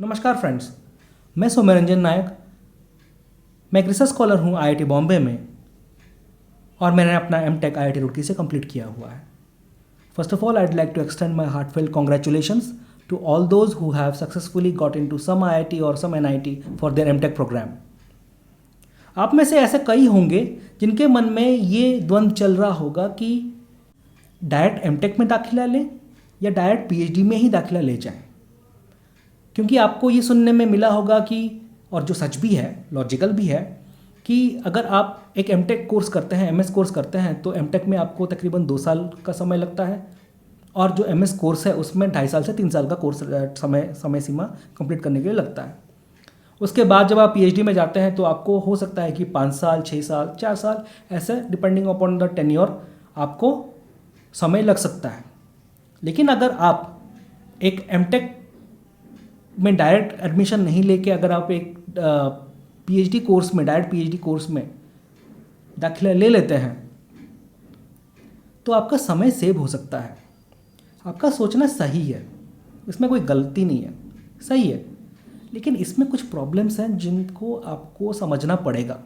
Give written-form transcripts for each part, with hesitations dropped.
नमस्कार फ्रेंड्स, मैं सौम्यरंजन नायक। मैं एक रिसर्च स्कॉलर हूँ आईआईटी बॉम्बे में और मैंने अपना एमटेक आईआईटी रुड़की से कंप्लीट किया हुआ है। First of all, I'd like to extend my heartfelt congratulations to all those who have successfully got into some IIT or some NIT for their MTech program। आप में से ऐसे कई होंगे जिनके मन में ये द्वंद्व चल रहा होगा कि डायरेक्ट एमटेक में दाखिला लें या डायरेक्ट पीएचडी में ही दाखिला ले जाएं। क्योंकि आपको ये सुनने में मिला होगा कि, और जो सच भी है, लॉजिकल भी है, कि अगर आप एक एमटेक कोर्स करते हैं, एमएस कोर्स करते हैं, तो एमटेक में आपको तकरीबन 2 साल का समय लगता है और जो एमएस कोर्स है उसमें 2.5 साल से 3 साल का कोर्स समय सीमा कंप्लीट करने के लिए लगता है। उसके बाद जब आप पीएचडी में जाते हैं तो आपको हो सकता है कि 5 साल, 6 साल, 4 साल, ऐसे डिपेंडिंग अपॉन द टेन्योर आपको समय लग सकता है। लेकिन अगर आप एक एमटेक में डायरेक्ट एडमिशन नहीं लेके अगर आप एक पीएचडी कोर्स में, डायरेक्ट पीएचडी कोर्स में दाखिला ले लेते हैं तो आपका समय सेव हो सकता है। आपका सोचना सही है, इसमें कोई गलती नहीं है, सही है। लेकिन इसमें कुछ प्रॉब्लम्स हैं जिनको आपको समझना पड़ेगा।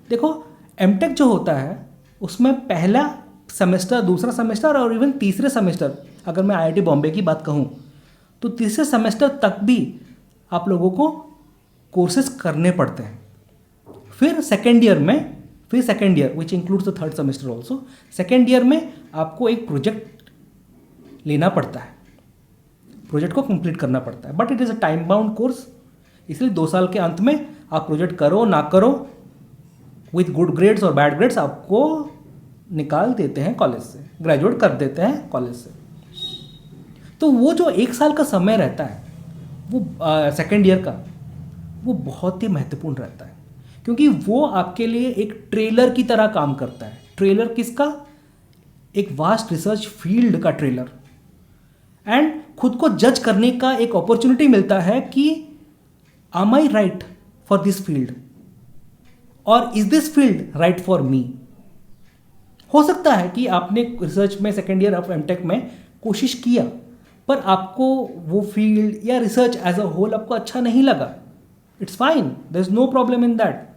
देखो, एमटेक जो होता है उसमें पहला सेमेस्टर, दूसरा सेमेस्टर और इवन तीसरे सेमेस्टर, अगर मैं आईआईटी बॉम्बे की बात कहूँ तो तीसरे सेमेस्टर तक भी आप लोगों को कोर्सेज करने पड़ते हैं। फिर second year which includes the third semester also, second year में आपको एक प्रोजेक्ट लेना पड़ता है, प्रोजेक्ट को कंप्लीट करना पड़ता है। But it is a time bound course, इसलिए 2 साल के अंत में आप प्रोजेक्ट करो ना करो, विथ गुड ग्रेड्स और बैड ग्रेड्स आपको निकाल देते हैं कॉलेज से, ग्रेजुएट कर देते हैं कॉलेज से। तो वो जो 1 साल का समय रहता है वो सेकेंड ईयर का, वो बहुत ही महत्वपूर्ण रहता है, क्योंकि वो आपके लिए एक ट्रेलर की तरह काम करता है। ट्रेलर किसका? एक वास्ट रिसर्च फील्ड का ट्रेलर। एंड खुद को जज करने का एक अपॉर्चुनिटी मिलता है कि am I right for this field, और is this field right for me. हो सकता है कि आपने रिसर्च में सेकेंड ईयर ऑफ एमटेक में कोशिश किया, पर आपको वो फील्ड या रिसर्च एज अ होल आपको अच्छा नहीं लगा। It's fine, there is no problem in that,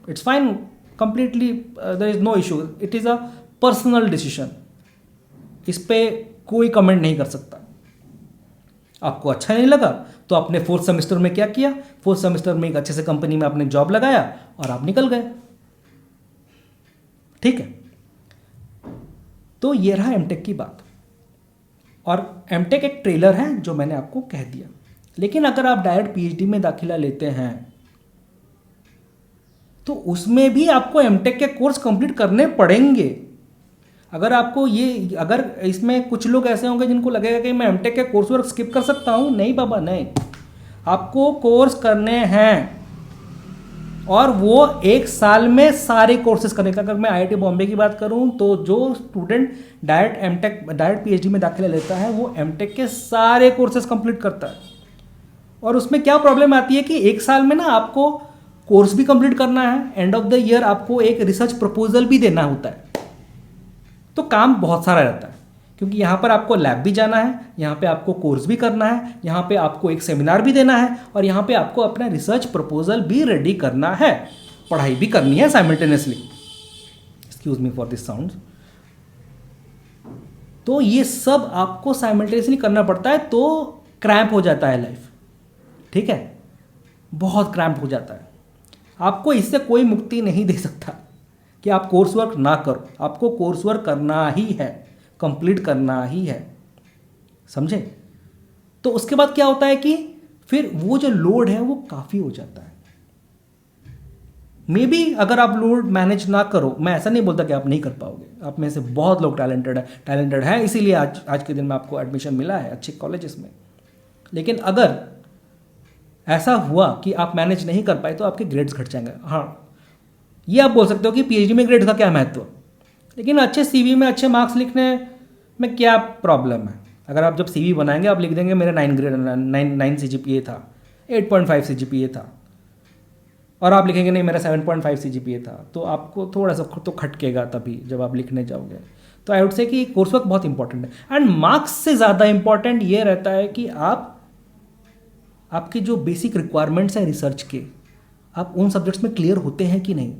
it's fine completely, there is no issue, it is a personal decision. इस पे कोई कमेंट नहीं कर सकता। आपको अच्छा नहीं लगा तो आपने 4th सेमेस्टर में क्या किया? 4th सेमेस्टर में एक अच्छे से कंपनी में आपने जॉब लगाया और आप निकल गए। ठीक है, तो ये रहा एमटेक की बात। और एमटेक एक ट्रेलर है जो मैंने आपको कह दिया। लेकिन अगर आप डायरेक्ट पीएचडी में दाखिला लेते हैं तो उसमें भी आपको एमटेक के कोर्स कंप्लीट करने पड़ेंगे। अगर इसमें कुछ लोग ऐसे होंगे जिनको लगेगा कि मैं एमटेक के कोर्स वर्क स्किप कर सकता हूं, नहीं बाबा नहीं, आपको कोर्स करने हैं और वो 1 साल में सारे कोर्सेज करने का। अगर मैं आईआईटी बॉम्बे की बात करूं तो जो स्टूडेंट डायरेक्ट पीएचडी में दाखिला लेता है वो एमटेक के सारे कोर्सेज कंप्लीट करता है। और उसमें क्या प्रॉब्लम आती है कि 1 साल में ना आपको कोर्स भी कंप्लीट करना है, एंड ऑफ द ईयर आपको एक रिसर्च प्रपोजल भी देना होता है। तो काम बहुत सारा रहता है, क्योंकि यहाँ पर आपको लैब भी जाना है, यहाँ पे आपको कोर्स भी करना है, यहाँ पे आपको एक सेमिनार भी देना है, और यहाँ पे आपको अपना रिसर्च प्रपोजल भी रेडी करना है, पढ़ाई भी करनी है simultaneously. Excuse me for this sound. तो ये सब आपको साइमल्टेनियसली करना पड़ता है, तो क्रैम्प हो जाता है लाइफ। ठीक है, बहुत क्रैम्प हो जाता है। आपको इससे कोई मुक्ति नहीं दे सकता कि आप कोर्स वर्क ना करो। आपको कोर्स वर्क करना ही है, कंप्लीट करना ही है, समझे? तो उसके बाद क्या होता है कि फिर वो जो लोड है वो काफ़ी हो जाता है। मे बी अगर आप लोड मैनेज ना करो, मैं ऐसा नहीं बोलता कि आप नहीं कर पाओगे, आप में से बहुत लोग टैलेंटेड है, इसीलिए आज के दिन में आपको एडमिशन मिला है अच्छे कॉलेजेस में। लेकिन अगर ऐसा हुआ कि आप मैनेज नहीं कर पाए तो आपके ग्रेड्स घट जाएंगे। हाँ, ये आप बोल सकते हो कि पीएचडी में ग्रेड का क्या महत्व, लेकिन अच्छे सीवी में अच्छे मार्क्स लिखने में क्या प्रॉब्लम है? अगर आप जब सीवी बनाएंगे आप लिख देंगे मेरा 9 सीजीपीए था, 8.5 सीजीपीए था, और आप लिखेंगे नहीं मेरा 7.5 सीजीपीए था, तो आपको थोड़ा सा तो खटकेगा तभी जब आप लिखने जाओगे। तो आई वुड से कि कोर्स वर्क बहुत इंपॉर्टेंट है। एंड मार्क्स से ज़्यादा इंपॉर्टेंट ये रहता है कि आप आपके जो बेसिक रिक्वायरमेंट्स हैं रिसर्च के, आप उन सब्जेक्ट्स में क्लियर होते हैं कि नहीं।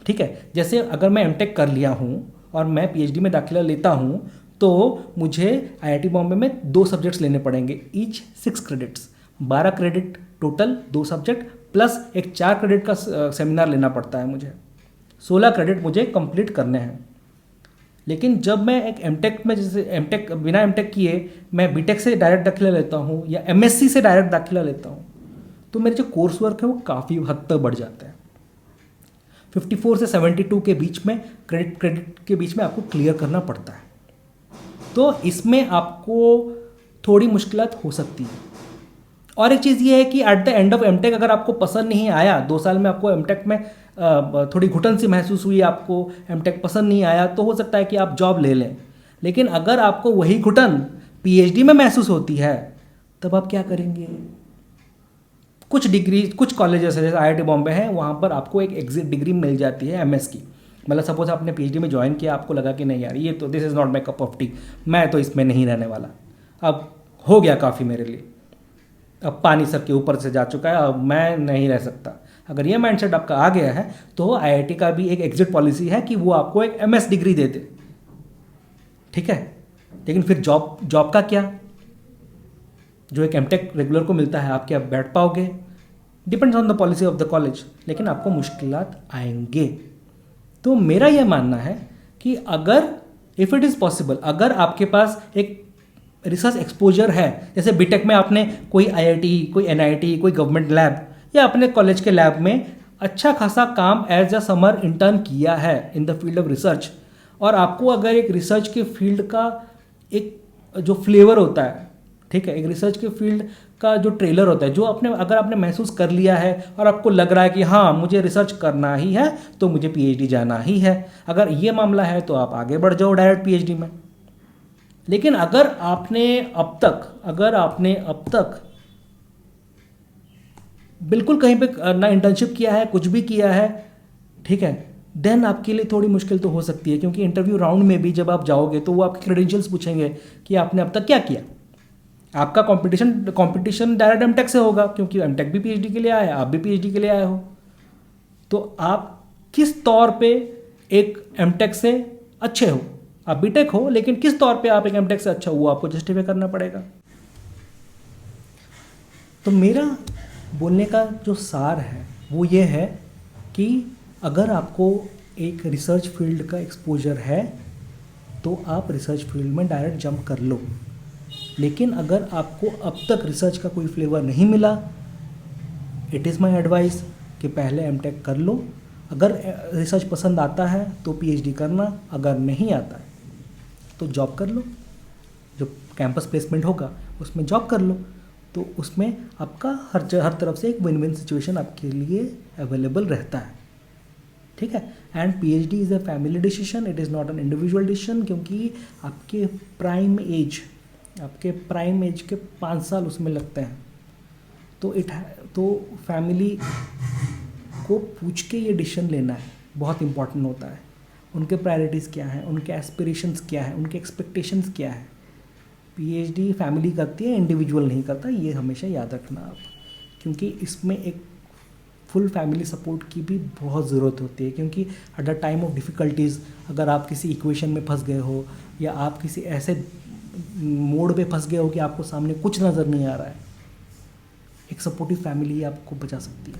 ठीक है, जैसे अगर मैं एमटेक कर लिया हूँ और मैं पीएचडी में दाखिला लेता हूँ तो मुझे आईआईटी बॉम्बे में 2 सब्जेक्ट्स लेने पड़ेंगे, each 6 credits, 12 credit total 2 subject, plus एक 4 क्रेडिट का सेमिनार लेना पड़ता है मुझे, 16 क्रेडिट मुझे कंप्लीट करने हैं। लेकिन जब मैं एक एमटेक में, जैसे एमटेक बिना एमटेक किए मैं बीटेक से डायरेक्ट दाखिला लेता हूँ या एमएससी से डायरेक्ट दाखिला लेता हूँ, तो मेरे जो कोर्स वर्क है वो काफ़ी हद तक बढ़ जाता है। 54 से 72 के बीच में क्रेडिट के बीच में आपको क्लियर करना पड़ता है। तो इसमें आपको थोड़ी मुश्किलात हो सकती है। और एक चीज़ ये है कि at the end of MTech अगर आपको पसंद नहीं आया, 2 साल में आपको एमटेक में थोड़ी घुटन सी महसूस हुई, आपको एमटेक पसंद नहीं आया, तो हो सकता है कि आप जॉब ले लें। लेकिन अगर आपको वही घुटन पीएचडी में महसूस होती है, तब आप क्या करेंगे? कुछ डिग्री, कुछ कॉलेजेस है जैसे आईआईटी बॉम्बे है, वहाँ पर आपको एक एग्जिट डिग्री मिल जाती है एमएस की। मतलब सपोज आपने पीएचडी में ज्वाइन किया, आपको लगा कि नहीं यार ये तो this is not my cup of T, मैं तो इसमें नहीं रहने वाला, अब हो गया काफ़ी मेरे लिए, अब पानी सर के ऊपर से जा चुका है, अब मैं नहीं रह सकता। अगर ये माइंडसेट आपका आ गया है तो आईआईटी का भी एक एग्जिट पॉलिसी है कि वो आपको एक एमएस डिग्री दे दे। ठीक है, लेकिन फिर जॉब का क्या? जो एक एमटेक रेगुलर को मिलता है, आप क्या बैठ पाओगे? Depends on the policy of the college, लेकिन आपको मुश्किलात आएंगे। तो मेरा यह मानना है कि अगर इफ़ इट इज़ पॉसिबल, अगर आपके पास एक रिसर्च एक्सपोजर है, जैसे बीटेक में आपने कोई आईआईटी, कोई एनआईटी, कोई गवर्नमेंट लैब या अपने कॉलेज के लैब में अच्छा खासा काम एज अ समर इंटर्न किया है in the field of research, और आपको अगर एक रिसर्च के फील्ड का एक जो फ्लेवर होता है, ठीक है, एक रिसर्च के फील्ड का जो ट्रेलर होता है, जो अगर आपने महसूस कर लिया है और आपको लग रहा है कि हाँ मुझे रिसर्च करना ही है तो मुझे पीएचडी जाना ही है, अगर ये मामला है तो आप आगे बढ़ जाओ डायरेक्ट पीएचडी में। लेकिन अगर आपने अब तक बिल्कुल कहीं पे ना इंटर्नशिप किया है, कुछ भी किया है, ठीक है, देन आपके लिए थोड़ी मुश्किल तो हो सकती है, क्योंकि इंटरव्यू राउंड में भी जब आप जाओगे तो वो आपके क्रेडेंशियल्स पूछेंगे कि आपने अब तक क्या किया। आपका कंपटीशन डायरेक्ट एमटेक से होगा, क्योंकि एमटेक भी पीएचडी के लिए आया है, आप भी पीएचडी के लिए आए हो। तो आप किस तौर पे एक एमटेक से अच्छे हो? आप बीटेक हो, लेकिन किस तौर पे आप एक एमटेक से अच्छा हुआ, आपको जस्टिफाई करना पड़ेगा। तो मेरा बोलने का जो सार है वो ये है कि अगर आपको एक रिसर्च फील्ड का एक्सपोजर है तो आप रिसर्च फील्ड में डायरेक्ट जंप कर लो। लेकिन अगर आपको अब तक रिसर्च का कोई फ्लेवर नहीं मिला, इट इज़ माई एडवाइस कि पहले एमटेक कर लो। अगर रिसर्च पसंद आता है तो पीएचडी करना, अगर नहीं आता है तो जॉब कर लो, जो कैंपस प्लेसमेंट होगा उसमें जॉब कर लो। तो उसमें आपका हर तरफ से एक विन विन सिचुएशन आपके लिए अवेलेबल रहता है। ठीक है, and PhD is a family decision, it is not an individual decision, क्योंकि आपके प्राइम एज के 5 साल उसमें लगते हैं। तो फैमिली को पूछ के ये डिसीजन लेना है, बहुत इंपॉर्टेंट होता है। उनके प्रायोरिटीज़ क्या हैं, उनके एस्पिरेशंस क्या हैं, उनके एक्सपेक्टेशंस क्या है। पीएचडी फैमिली करती है, इंडिविजुअल नहीं करता, ये हमेशा याद रखना आप, क्योंकि इसमें एक फुल फैमिली सपोर्ट की भी बहुत ज़रूरत होती है। क्योंकि at the time of difficulties अगर आप किसी इक्वेशन में फंस गए हो या आप किसी ऐसे मोड पे फंस गए हो कि आपको सामने कुछ नज़र नहीं आ रहा है, एक सपोर्टिव फैमिली ही आपको बचा सकती है,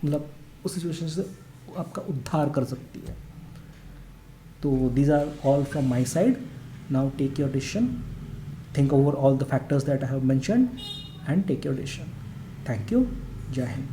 मतलब उस सिचुएशन से आपका उद्धार कर सकती है। तो these are all from my side. Now take your decision, think over all the factors that I have mentioned and take your decision. Thank you. Jai Hind.